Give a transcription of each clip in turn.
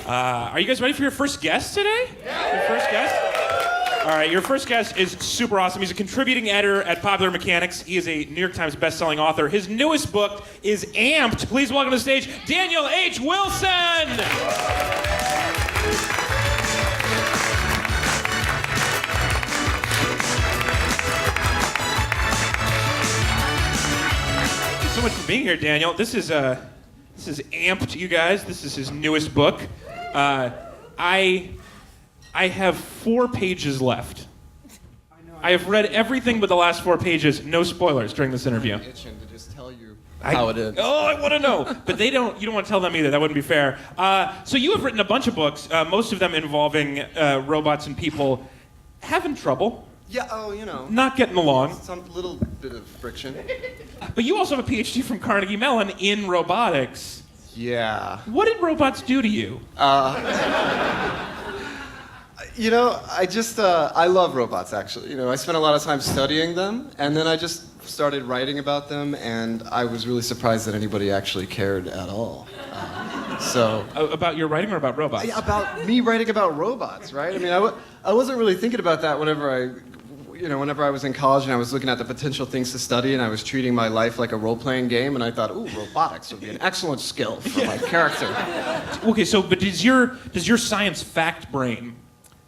Are you guys ready for your first guest today? Yeah. Your first guest? All right, your first guest is super awesome. He's a contributing editor at Popular Mechanics. He is a New York Times best-selling author. His newest book is Amped. Please welcome to the stage Daniel H. Wilson. Thank you so much for being here, Daniel. This is Amped, you guys. This is his newest book. I have 4 pages left. I have read everything but the last 4 pages. No spoilers during this interview. I'm itching to just tell you how it is. Oh, I want to know. But you don't want to tell them either. That wouldn't be fair. So you have written a bunch of books, most of them involving robots and people having trouble. Yeah, oh, you know. Not getting along. Some little bit of friction. But you also have a PhD from Carnegie Mellon in robotics. Yeah. What did robots do to you? You know, I love robots, actually. You know, I spent a lot of time studying them, and then I just started writing about them, and I was really surprised that anybody actually cared at all. About your writing or about robots? Yeah, about me writing about robots, right? I mean, I wasn't really thinking about that whenever I was in college and I was looking at the potential things to study, and I was treating my life like a role-playing game, and I thought, ooh, robotics would be an excellent skill for my character. Okay, but does your science fact brain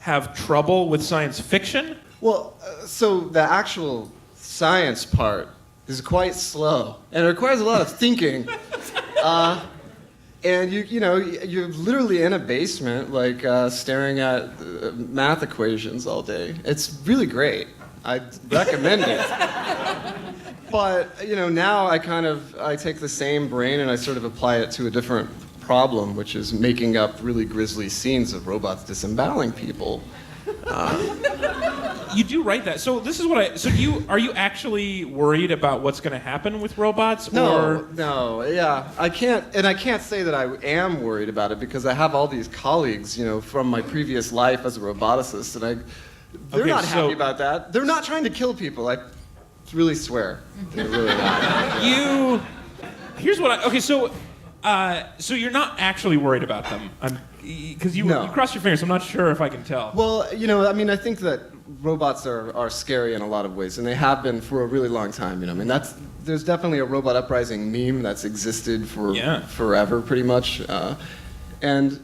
have trouble with science fiction? Well, so the actual science part is quite slow, and it requires a lot of thinking. And you're literally in a basement, like staring at math equations all day. It's really great. I'd recommend it. But now I take the same brain and I sort of apply it to a different problem, which is making up really grisly scenes of robots disemboweling people. You do write that. So this is what are you actually worried about what's going to happen with robots? No, yeah. I can't say that I am worried about it because I have all these colleagues, from my previous life as a roboticist, and they're not happy about that. They're not trying to kill people. I really swear. They're really not. So you're not actually worried about them, because you crossed your fingers. I'm not sure if I can tell. Well, I think that robots are scary in a lot of ways, and they have been for a really long time. There's definitely a robot uprising meme that's existed for forever, pretty much. And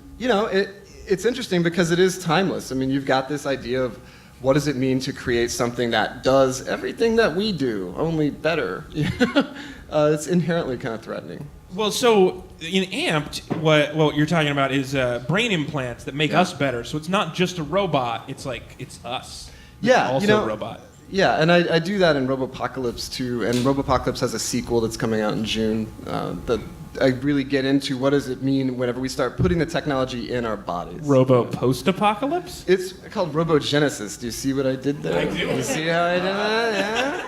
it's interesting because it is timeless. I mean, you've got this idea of what does it mean to create something that does everything that we do, only better. It's inherently kind of threatening. Well, so in Amped, what you're talking about is brain implants that make us better. So it's not just a robot; it's us. Yeah, also a robot. Yeah, and I do that in Robopocalypse too. And Robopocalypse has a sequel that's coming out in June. That I really get into what does it mean whenever we start putting the technology in our bodies. Post-apocalypse? It's called Robogenesis. Do you see what I did there? I do. You see how I did that? Yeah.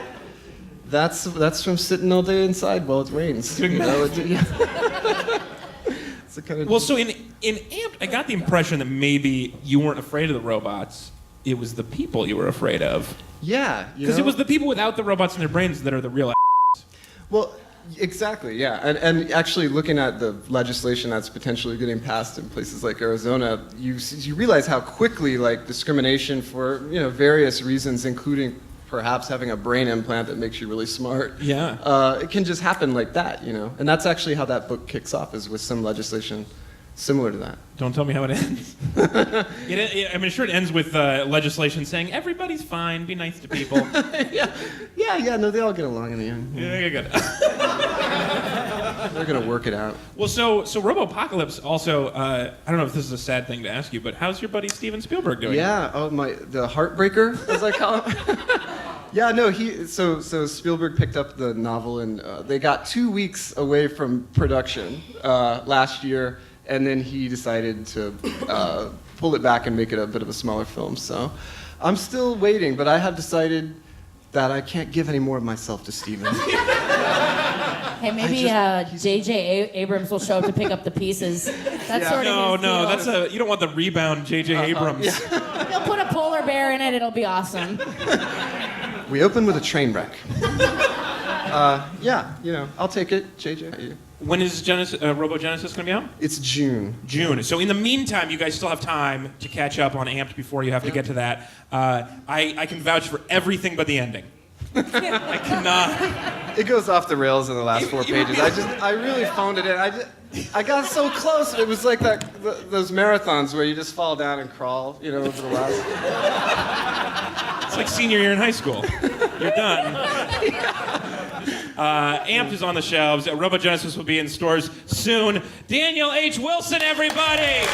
That's from sitting all day inside while it rains. It's a kind of so in Amped, I got the impression that maybe you weren't afraid of the robots. It was the people you were afraid of. Yeah. Because it was the people without the robots in their brains that are the real Well, exactly, yeah. And actually looking at the legislation that's potentially getting passed in places like Arizona, you realize how quickly discrimination for various reasons, including perhaps having a brain implant that makes you really smart. Yeah. It can just happen like that, And that's actually how that book kicks off, is with some legislation similar to that. Don't tell me how it ends. I'm sure it ends with legislation saying everybody's fine, be nice to people. No, they all get along in the end. Yeah, good. They're gonna work it out. Well, so Robopocalypse also, I don't know if this is a sad thing to ask you, but how's your buddy Steven Spielberg doing? Yeah, the heartbreaker, as I call him. Yeah, no, so Spielberg picked up the novel, and they got 2 weeks away from production last year, and then he decided to pull it back and make it a bit of a smaller film. So I'm still waiting, but I have decided that I can't give any more of myself to Steven. Hey, maybe J.J. Abrams will show up to pick up the pieces. That's sort of his deal. You don't want the rebound J.J. Abrams. Yeah. He'll put a polar bear in it. It'll be awesome. We open with a train wreck. I'll take it, JJ. When is Robo Genesis going to be out? It's June. June. So in the meantime, you guys still have time to catch up on Amped before you have to get to that. I can vouch for everything but the ending. I cannot. It goes off the rails in the last 4 pages. I really phoned it in. I got so close. It was like those marathons where you just fall down and crawl, over the last. It's like senior year in high school. You're done. Amped is on the shelves. Robo Genesis will be in stores soon. Daniel H. Wilson, everybody!